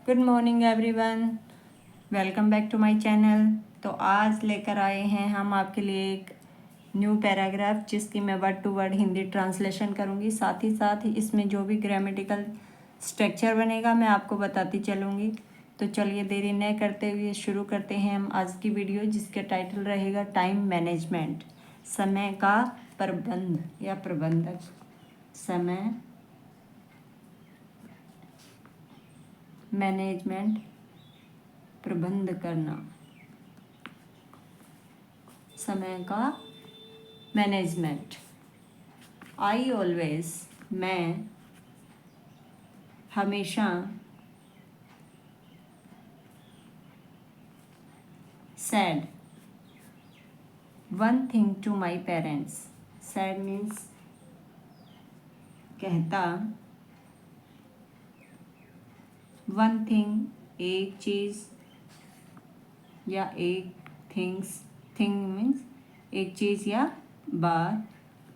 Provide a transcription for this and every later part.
Good morning everyone, welcome back to my channel. तो आज लेकर आए हैं हम आपके लिए एक न्यू पैराग्राफ जिसकी मैं word to word Hindi translation करूँगी। साथ ही इसमें जो भी ग्रामेटिकल स्ट्रक्चर बनेगा मैं आपको बताती चलूँगी। तो चलिए देरी न करते हुए शुरू करते हैं हम आज की वीडियो, जिसका टाइटल रहेगा टाइम मैनेजमेंट, समय का प्रबंध या प्रबंधक। समय मैनेजमेंट, प्रबंध करना, समय का मैनेजमेंट। आई ऑलवेज, मैं हमेशा, said one thing to my parents. Said means कहता, वन थिंग एक चीज़ या एक थिंग्स, थिंग मीन्स एक चीज़ या बात,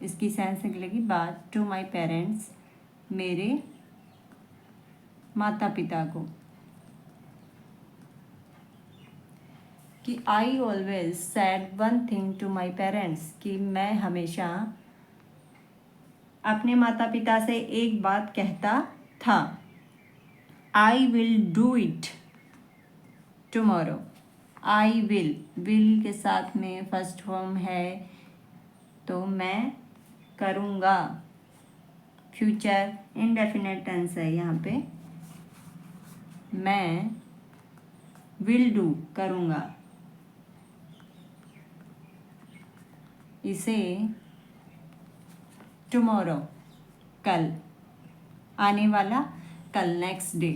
इसकी सेंस निकलेगी बात। टू माई पेरेंट्स, मेरे माता पिता को। कि I always said one thing to my parents, कि मैं हमेशा अपने माता पिता से एक बात कहता था। I will do it tomorrow. I will के साथ में फर्स्ट फॉर्म है तो मैं करूँगा, फ्यूचर इंडेफिनेट टेंस है यहाँ पे। मैं विल डू करूँगा, इसे टुमारो कल, आने वाला कल, next day.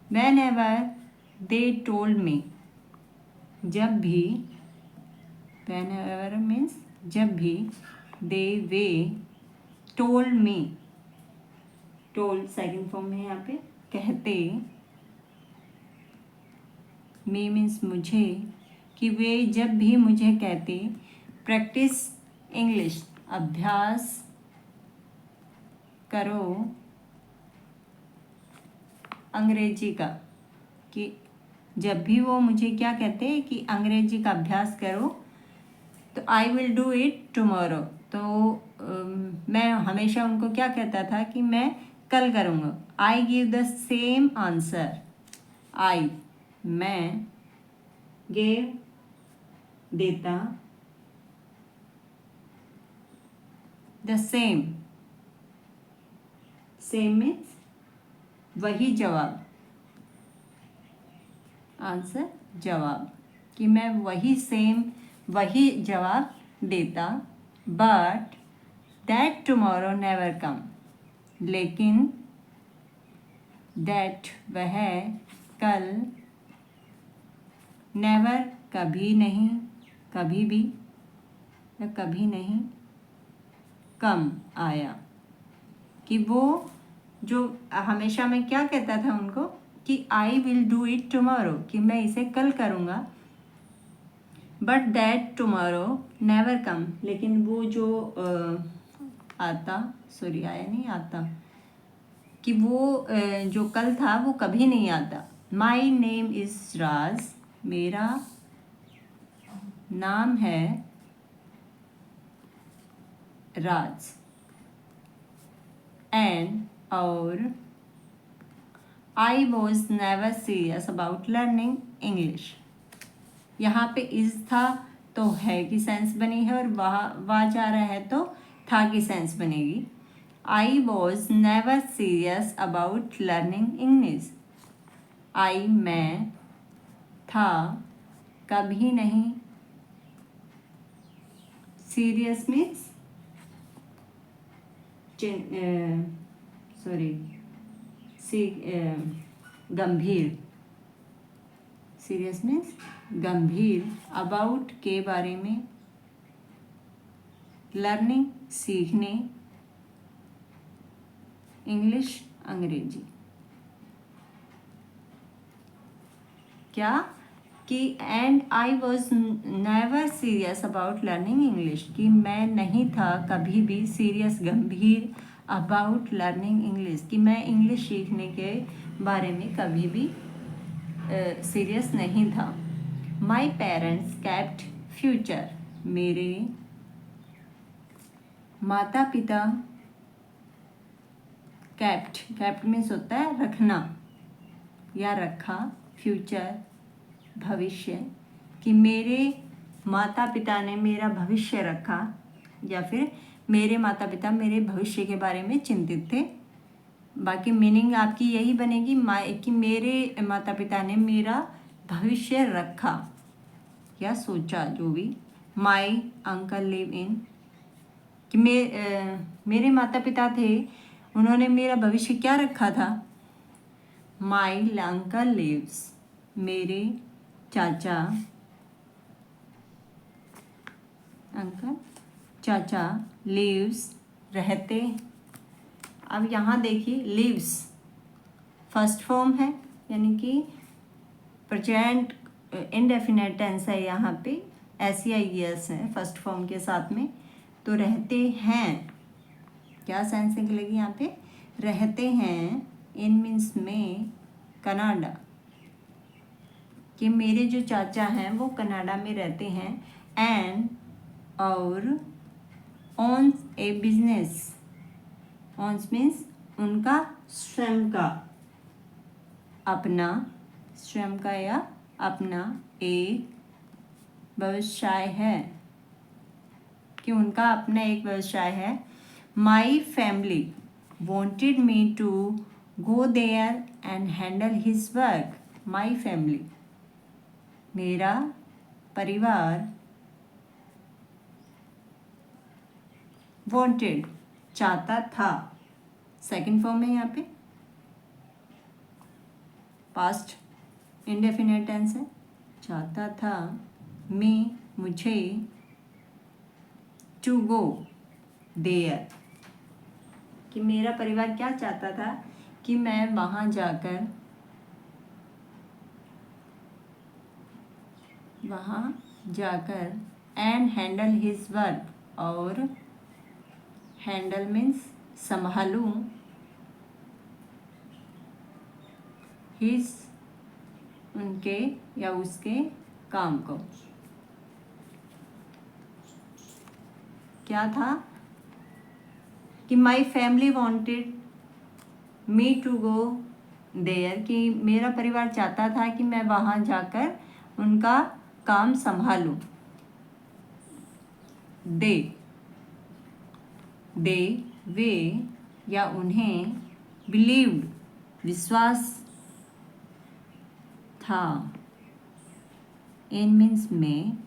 Whenever they told me, जब भी, व्हेन एवर मीन्स जब भी, they way, told me, told second form है यहाँ पे, कहते, मी मीन्स मुझे, कि वे जब भी मुझे कहते प्रैक्टिस इंग्लिश, अभ्यास करो अंग्रेजी का। कि जब भी वो मुझे क्या कहते हैं कि अंग्रेजी का अभ्यास करो, तो I will do it tomorrow. तो मैं हमेशा उनको क्या कहता था कि मैं कल करूँगा। I give the same answer. I, मैं, गिव, देता, द सेम, सेम मीन्स वही जवाब, आंसर जवाब, कि मैं वही सेम वही जवाब देता। But that tomorrow never come, लेकिन दैट वह, कल, नेवर कभी नहीं, कभी भी या कभी नहीं, कम आया। कि वो जो हमेशा मैं क्या कहता था उनको कि I will do it tomorrow, कि मैं इसे कल करूँगा। But that tomorrow never come, लेकिन वो जो आता, सॉरी आया नहीं, आता, कि वो जो कल था वो कभी नहीं आता। माई नेम इज़ राज, मेरा नाम है राज। एंड और आई was never serious about learning English. यहाँ पे इज़ था तो है की सेंस बनी है, और वहाँ जा रहा है तो था की सेंस बनेगी। I was never serious about learning English. I, मैं, था, कभी नहीं, सीरियस मीन्स सॉरी गंभीर, सीरियस मीन्स गंभीर, अबाउट के बारे में, लर्निंग सीखने, इंग्लिश अंग्रेजी। क्या कि and I was never serious about learning English, कि मैं नहीं था कभी भी सीरियस गंभीर अबाउट लर्निंग इंग्लिश, कि मैं इंग्लिश सीखने के बारे में कभी भी सीरियस नहीं था। माई पेरेंट्स केप्ट फ्यूचर, मेरे माता पिता, केप्ट मीन्स होता है रखना या रखा, फ्यूचर भविष्य, कि मेरे माता पिता ने मेरा भविष्य रखा, या फिर मेरे माता पिता मेरे भविष्य के बारे में चिंतित थे। बाकी मीनिंग आपकी यही बनेगी कि मेरे माता पिता ने मेरा भविष्य रखा या सोचा, जो भी। माई अंकल लिव इन, कि मेरे माता पिता थे, उन्होंने मेरा भविष्य क्या रखा था। माई अंकल लिव्स, मेरे चाचा, अंकल चाचा, लिव्स रहते। अब यहाँ देखिए लिव्स फर्स्ट फॉर्म है, यानी कि प्रेजेंट इंडेफिनिट टेंस है, यहाँ पे SEIES है फर्स्ट फॉर्म के साथ में। तो रहते हैं, क्या सेंस निकलेगी यहाँ पे, रहते हैं। इन मीन्स में कनाडा, कि मेरे जो चाचा हैं वो कनाडा में रहते हैं। एंड और ऑन ए बिजनेस, ऑन्स मीन्स उनका स्वयं का, अपना स्वयं का या अपना एक व्यवसाय है, कि उनका अपना एक व्यवसाय है। My family wanted me to go there and handle his work. My family, मेरा परिवार, वॉन्टेड चाहता था, सेकंड फॉर्म है यहाँ पे, पास्ट इंडेफिनिट टेंस है, चाहता था, मैं मुझे, टू गो देयर, कि मेरा परिवार क्या चाहता था, कि मैं वहाँ जाकर, एंड हैंडल हिज वर्क, और हैंडल मीन्स संभालूं, हिज उनके या उसके काम को। क्या था कि my family wanted me to go there, कि मेरा परिवार चाहता था कि मैं वहाँ जाकर उनका काम संभालूं। दे वे या उन्हें, बिलीव्ड विश्वास था, इन मीन्स में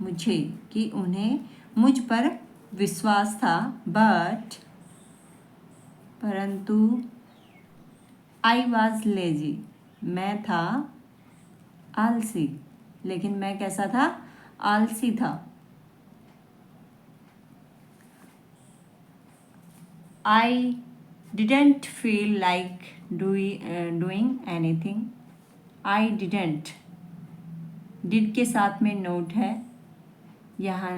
मुझे, कि उन्हें मुझ पर विश्वास था। बट परंतु, आई वॉज लेजी, मैं था आलसी, लेकिन मैं कैसा था, आलसी था। I didn't feel like doing anything. I didn't, did के साथ में नोट है यहाँ,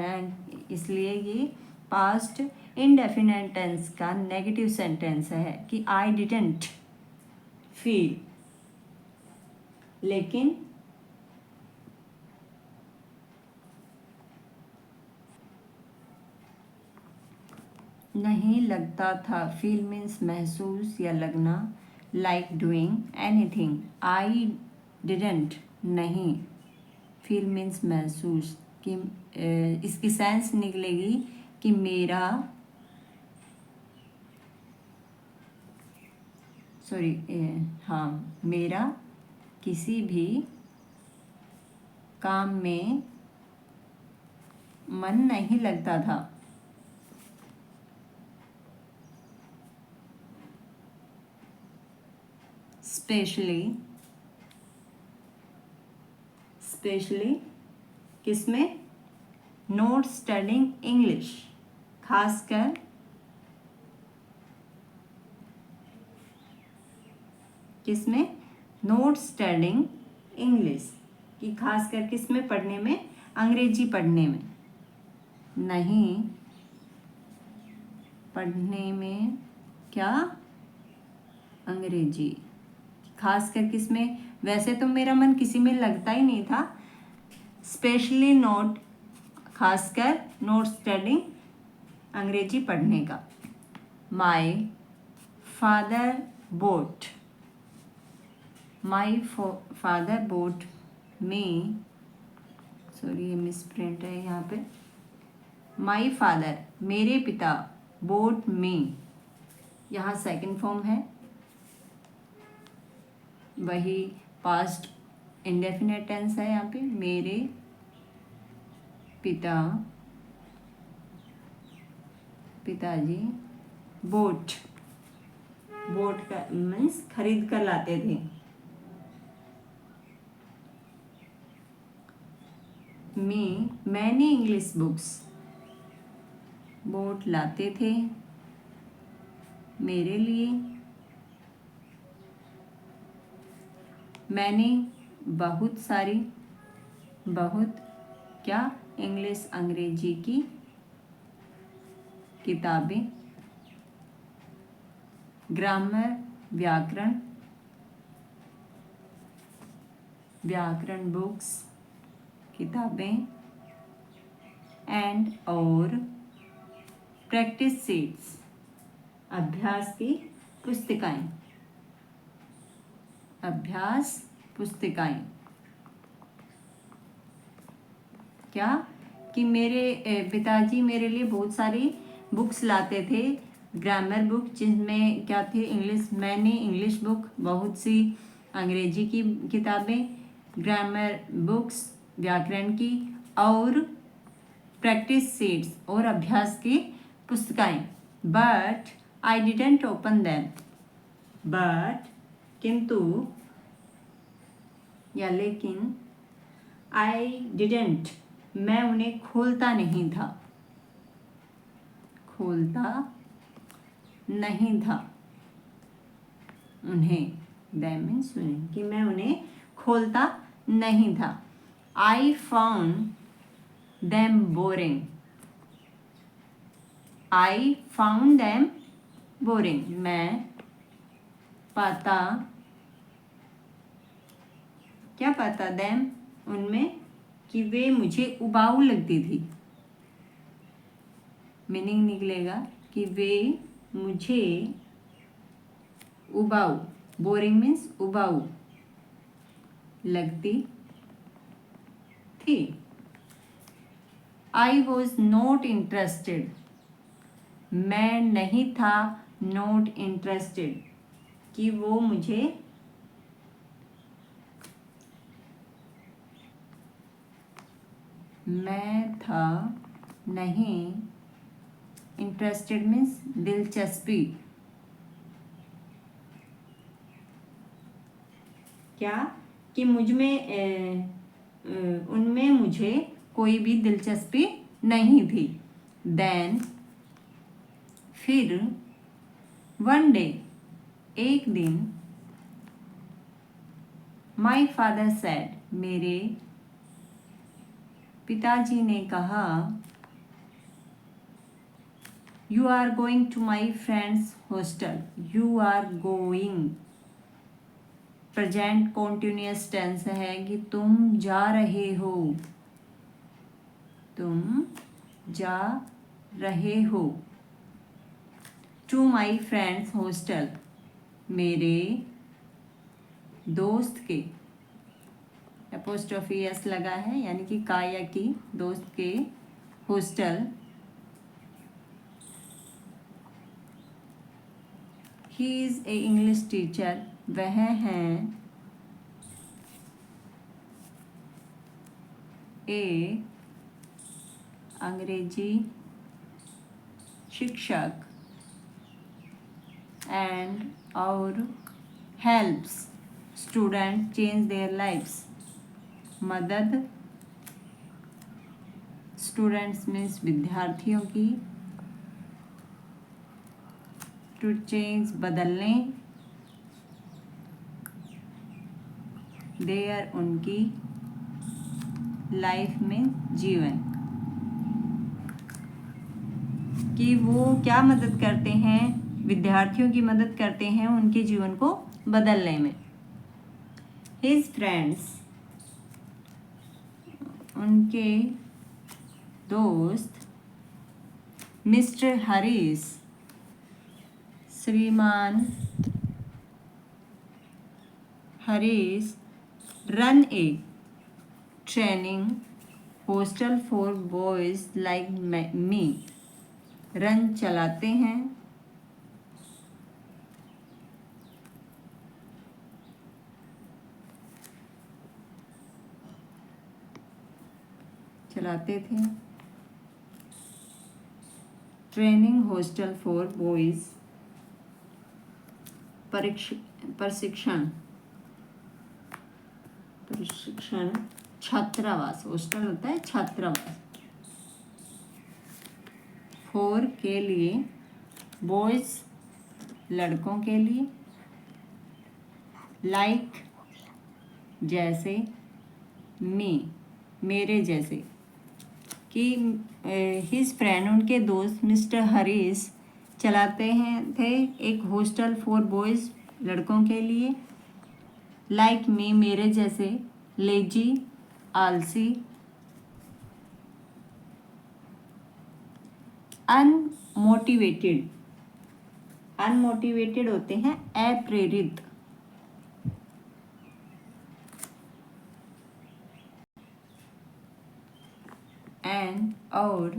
इसलिए ये पास्ट इंडेफिनिट टेंस का नेगेटिव सेंटेंस है, कि आई डिडेंट फील, लेकिन नहीं लगता था। फील मीन्स महसूस या लगना, like doing anything. I didn't नहीं, फील मीन्स महसूस, कि इसकी सेंस निकलेगी कि मेरा, मेरा किसी भी काम में मन नहीं लगता था। स्पेशली किसमें, नोट स्टडिंग इंग्लिश, खासकर किसमें, नोट स्टडिंग इंग्लिश, कि खासकर किसमें पढ़ने में, अंग्रेजी पढ़ने में। नहीं पढ़ने में क्या, अंग्रेजी। खासकर किस में, वैसे तो मेरा मन किसी में लगता ही नहीं था, स्पेशली नोट, खासकर नोट स्टडिंग, अंग्रेजी पढ़ने का। My father boat, my father boat में, सॉरी ये मिसप्रिंट है यहाँ पे, माई फादर मेरे पिता, बोट में, यहाँ सेकंड फॉर्म है, वही पास्ट इंडेफिनेट टेंस है यहाँ पे, मेरे पिता, पिताजी बोट, बोट का मीन्स खरीद कर लाते थे। मैंने इंग्लिश बुक्स, बोट लाते थे मेरे लिए। मैंने बहुत सारी, बहुत क्या, इंग्लिश अंग्रेजी की किताबें, ग्रामर व्याकरण, व्याकरण बुक्स किताबें, एंड और प्रैक्टिस सीट्स अभ्यास की पुस्तिकाएं, अभ्यास पुस्तिकाएं। क्या कि मेरे पिताजी मेरे लिए बहुत सारी बुक्स लाते थे, ग्रामर बुक जिनमें क्या थे, इंग्लिश, मैंने इंग्लिश बुक, बहुत सी अंग्रेजी की किताबें, ग्रामर बुक्स व्याकरण की, और प्रैक्टिस सीट्स और अभ्यास की पुस्तिकाएं। But I didn't open them, but किंतु या लेकिन, आई डिडंट मैं उन्हें खोलता नहीं था, खोलता नहीं था उन्हें, दैम मीन्स उन्हें, कि मैं उन्हें खोलता नहीं था। I found them boring, I found them boring मैं पाता, क्या पाता, दैम उनमें, कि वे मुझे उबाऊ लगती थी। मीनिंग निकलेगा कि वे मुझे उबाऊ, बोरिंग मीन्स उबाऊ लगती थी। आई वॉज नॉट इंटरेस्टेड मैं नहीं था, नॉट इंटरेस्टेड कि वो मुझे, मैं था नहीं, इंटरेस्टेड मीन्स दिलचस्पी, क्या कि मुझ में उनमें मुझे कोई भी दिलचस्पी नहीं थी। देन फिर, वन डे एक दिन, माई फादर सैड मेरे पिताजी ने कहा, you are going to my friends hostel, you are going present continuous tense है कि तुम जा रहे हो, तुम जा रहे हो, टू माई फ्रेंड्स हॉस्टल मेरे दोस्त के, एपोस्ट्रोफी एस लगा है यानी कि का या की, दोस्त के hostel. He is a English teacher वह हैं ए अंग्रेजी शिक्षक, एंड और helps student change their lifes मदद, स्टूडेंट्स मीन्स विद्यार्थियों की, टू चेंज बदलने, देयर उनकी, लाइफ में जीवन। कि वो क्या मदद करते हैं, विद्यार्थियों की मदद करते हैं उनके जीवन को बदलने में। हिज फ्रेंड्स, उनके दोस्त, मिस्टर हरीश, श्रीमान Harish, run A training hostel for boys like me, run चलाते हैं, चलाते थे ट्रेनिंग हॉस्टल फॉर बॉयज, प्रशिक्षण प्रशिक्षण छात्रावास, हॉस्टल होता है छात्रावास, फोर के लिए, बॉयज लड़कों के लिए, लाइक जैसे, मी मेरे जैसे, कि हिज फ्रेंड उनके दोस्त मिस्टर हरीश चलाते थे एक हॉस्टल फॉर बॉयज़ लड़कों के लिए, लाइक मी मेरे जैसे, लेजी आलसी, अनमोटिवेटेड, अनमोटिवेटेड होते हैं अप्रेरित, एंड और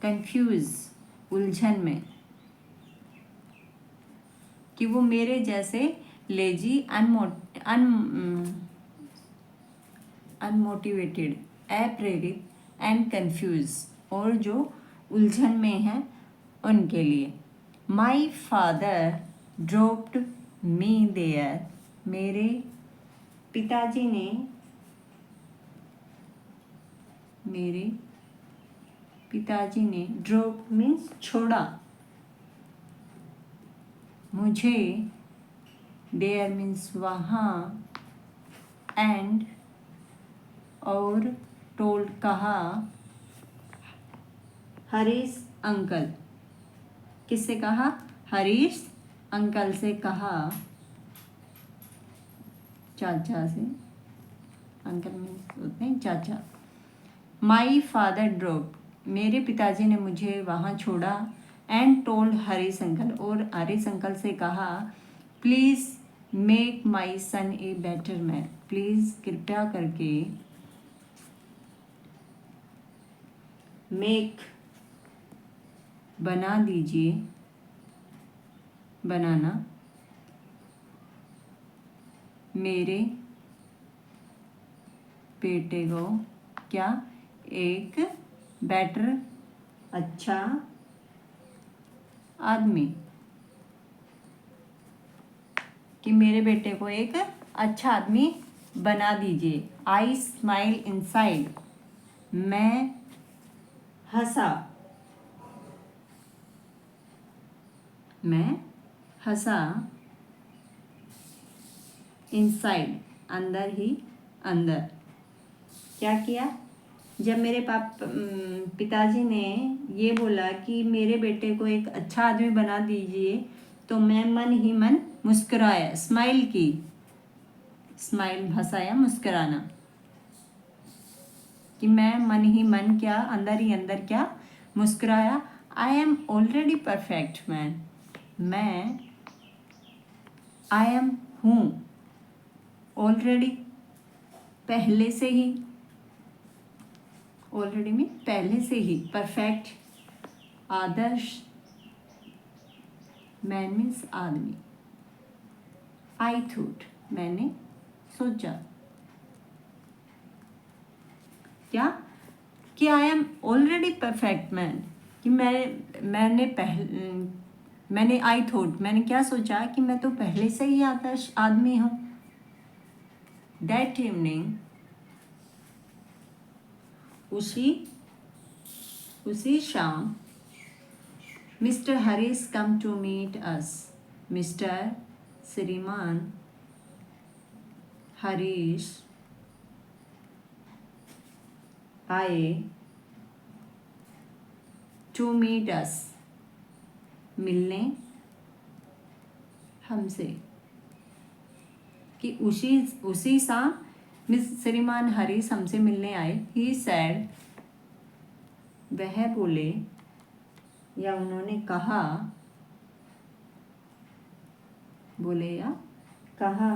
कंफ्यूज उलझन में, कि वो मेरे जैसे लेजी अनमोटिवेटेड, अप्रेरित एंड कंफ्यूज, और जो उलझन में हैं उनके लिए। My father dropped me there, मेरे पिताजी ने ड्रॉप मीन्स छोड़ा, मुझे, देयर मीन्स वहाँ, एंड और, टोल्ड कहा, हरीश अंकल, किससे कहा, हरीश अंकल से कहा, चाचा से, अंकल मीन्स होते हैं चाचा। माई फादर ड्रॉप, मेरे पिताजी ने मुझे वहाँ छोड़ा, एंड टोल्ड हरीश अंकल, और हरीश अंकल से कहा, please make my son a better man, please कृपया करके, मेक बना दीजिए, बनाना, मेरे बेटे को क्या, एक बेटर अच्छा आदमी, कि मेरे बेटे को एक अच्छा आदमी बना दीजिए। आई स्माइल इनसाइड, मैं हंसा, मैं हंसा, इनसाइड अंदर ही अंदर। क्या किया, जब मेरे पिताजी ने ये बोला कि मेरे बेटे को एक अच्छा आदमी बना दीजिए, तो मैं मन ही मन मुस्कुराया, स्माइल की, स्माइल हंसाया, मुस्कुराना, कि मैं मन ही मन क्या, अंदर ही अंदर क्या, मुस्कुराया। I am already perfect man, मैं आई एम हूँ, ऑलरेडी पहले से ही, ऑलरेडी में पहले से ही, परफेक्ट आदर्श, मैन मीन्स आदमी, आई थॉट मैंने सोचा, क्या, कि I am already perfect man, कि मैंने आई थॉट मैंने क्या सोचा, कि मैं तो पहले से ही आदर्श आदमी हूँ। दैट इवनिंग, उसी शाम, mister Harish come to meet us, mister श्रीमान हरीश आए टू मीट अस, मिलने हमसे, कि उसी सा मिस श्रीमान हरीश हमसे मिलने आए। ही सैड, वह बोले या उन्होंने कहा, बोले या कहा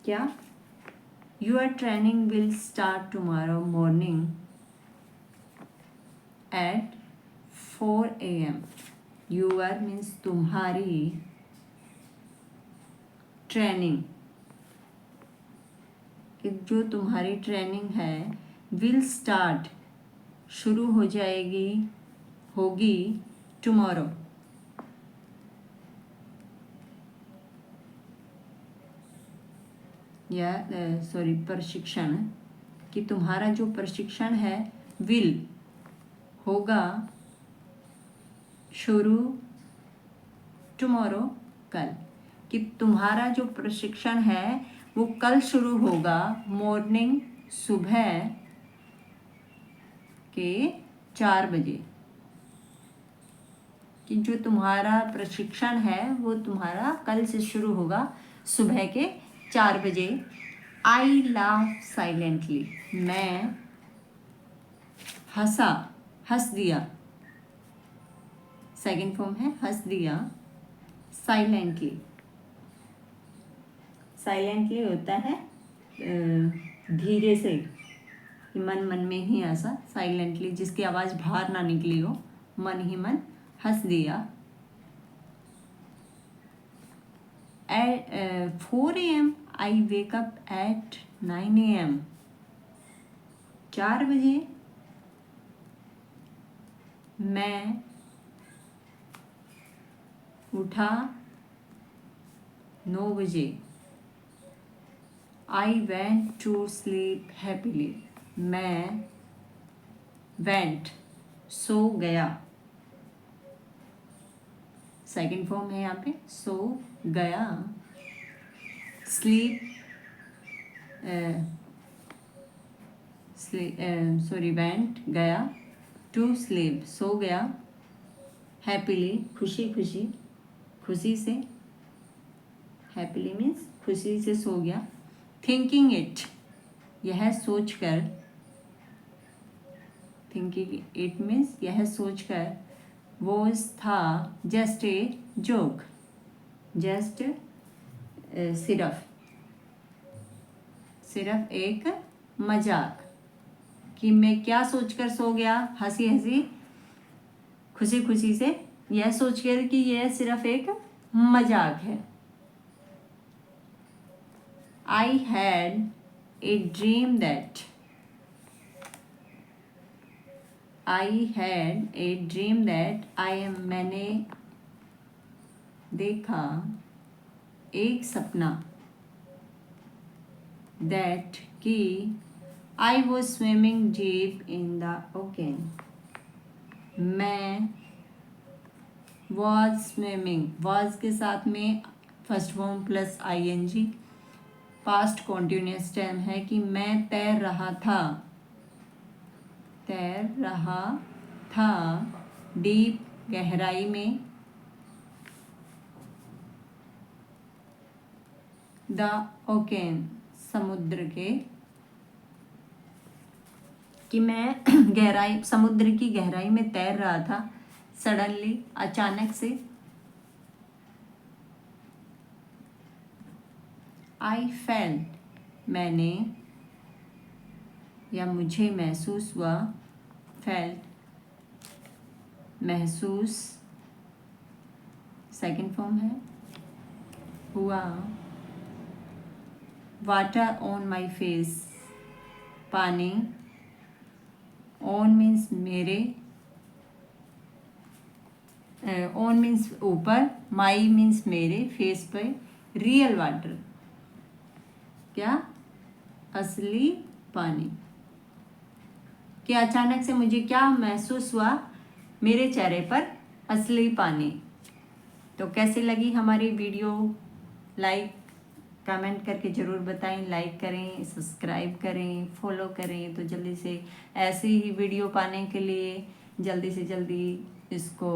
क्या, your training will start tomorrow morning at 4 AM। Your means तुम्हारी, ट्रेनिंग, कि जो तुम्हारी ट्रेनिंग है, विल स्टार्ट, शुरू हो जाएगी, होगी, टुमारो, या सॉरी प्रशिक्षण, कि तुम्हारा जो प्रशिक्षण है विल, होगा, शुरू, टुमारो, कल, कि तुम्हारा जो प्रशिक्षण है वो कल शुरू होगा, मॉर्निंग, सुबह के 4 बजे, कि जो तुम्हारा प्रशिक्षण है वो तुम्हारा कल से शुरू होगा, सुबह के 4 बजे। आई लाफ साइलेंटली, मैं हंसा, हंस दिया, सेकेंड फॉर्म है हंस दिया, साइलेंटली, साइलेंटली होता है धीरे से, मन मन में ही हंसा, साइलेंटली जिसकी आवाज़ बाहर ना निकली हो, मन ही मन हंस दिया। 4 AM I wake up at 9 AM, 4 बजे मैं उठा, 9 बजे। I went to sleep happily, मैं वेंट, सो गया, सेकेंड फॉर्म है यहाँ पे, सो गया। स्लीप, सॉरी वेंट, गया, टू स्लीप, सो गया, हैप्पीली, खुशी खुशी, खुशी से, हैप्पीली मीन्स खुशी से सो गया। थिंकिंग इट, यह सोच कर, थिंकिंग इट मीन्स यह सोच कर, वॉज था, जस्ट ए जोक, जस्ट सिर्फ एक मजाक, कि मैं क्या सोचकर सो गया, हंसी हंसी, खुशी खुशी से, यह सोचकर कि यह सिर्फ एक मजाक है। I had a dream that, I had a dream that, मैंने देखा एक सपना, दैट कि I was swimming deep in the ocean, मैं वॉज स्विमिंग, वॉज के साथ में first form plus ING, past continuous tense है, कि मैं तैर रहा था, तैर रहा था, डीप, गहराई में, द ओकेन, समुद्र के, कि मैं गहराई, समुद्र की गहराई में तैर रहा था, सडनली, अचानक से। आई फेल्ट, मैंने या मुझे महसूस हुआ, फेल्ट, महसूस, सेकेंड फॉर्म है, हुआ, वाटर ऑन माई फेस, पानी, ऑन मीन्स मेरे, ऑन मीन्स ऊपर, माई मीन्स मेरे, फेस पे, रियल वाटर, क्या, असली पानी, कि अचानक से मुझे क्या महसूस हुआ, मेरे चेहरे पर असली पानी। तो कैसी लगी हमारी वीडियो, लाइक कमेंट करके ज़रूर बताएं, लाइक करें, सब्सक्राइब करें, फॉलो करें, तो जल्दी से ऐसी ही वीडियो पाने के लिए जल्दी से जल्दी इसको